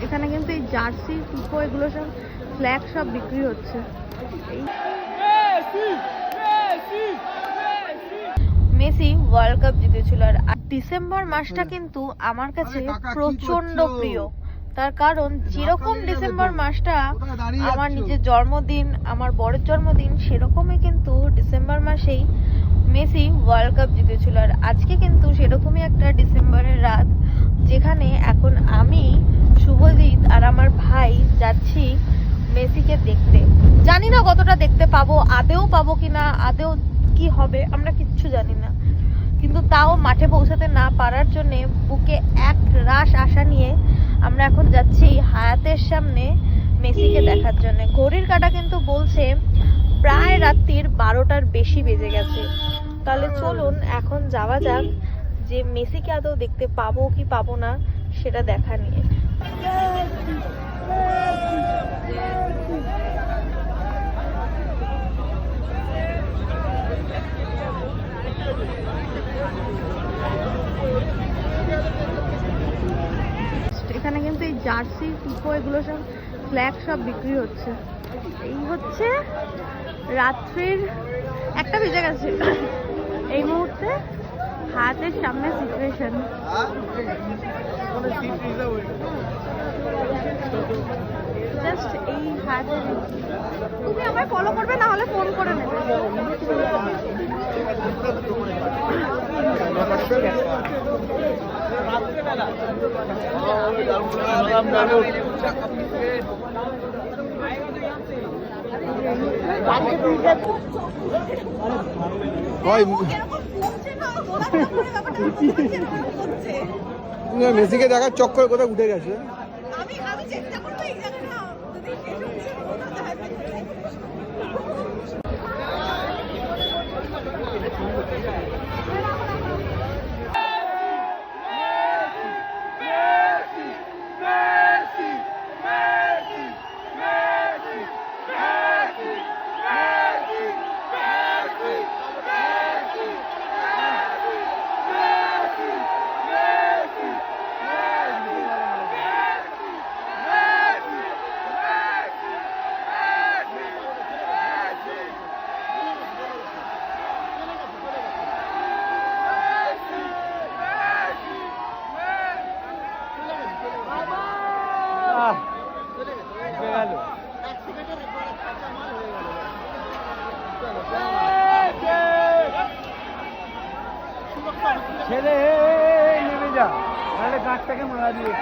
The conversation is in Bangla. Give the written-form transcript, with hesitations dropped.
এখানে কিন্তু এই জার্সি টিপো এগুলো সব ফ্ল্যাগ সব বিক্রি হচ্ছে। মেসি ওয়ার্ল্ড কাপ জিতেছিল আর ডিসেম্বর মাসটা কিন্তু আমার কাছে প্রচন্ড প্রিয়। তার কারণ যেরকম ডিসেম্বর মাসটা আমার নিজের জন্মদিন, আমার বড়ের জন্মদিন, সেরকমই কিন্তু ডিসেম্বর মাসেই মেসি ওয়ার্ল্ড কাপ জিতেছিল। আর আজকে কিন্তু সেরকমই একটা ডিসেম্বরের রাত, যেখানে এখন আমি, শুভজিৎ আর আমার ভাই যাচ্ছি মেসিকে দেখতে। জানি না কতটা দেখতে পাবো, আদেও পাবো কিনা, আদেও কি হবে আমরা কিচ্ছু জানি না, কিন্তু তাও মাঠে পৌঁছাতে না পারার জন্য বুকে এক রাশ আশা নিয়ে আমরা এখন যাচ্ছি হায়াতের সামনে মেসিকে দেখার জন্য। ঘড়ির কাঁটা কিন্তু বলছে প্রায় রাত্রির 12টার বেশি বেজে গেছে। তাহলে চলুন এখন যাওয়া যাক যে মেসিকে আদৌ দেখতে পাবো কি পাবো না সেটা দেখা নিয়ে। এখানে কিন্তু এই জার্সি টিপো এগুলো সব ফ্ল্যাগ সব বিক্রি হচ্ছে। এই হচ্ছে রাত্রির 1টা বেজে গেছে। এই মুহূর্তে হাতের সামনে সিচুয়েশন। জাস্ট এই হাতের, তুমি আমায় ফলো করবে না হলে ফোন করে নেবে। মেসিকে দেখার চক্কর কোথায় উঠে গেছে। আমি চেষ্টা করবো এই জায়গাটা ছেলে নেমে যা, নাহলে গাছটাকে মারা দিয়ে।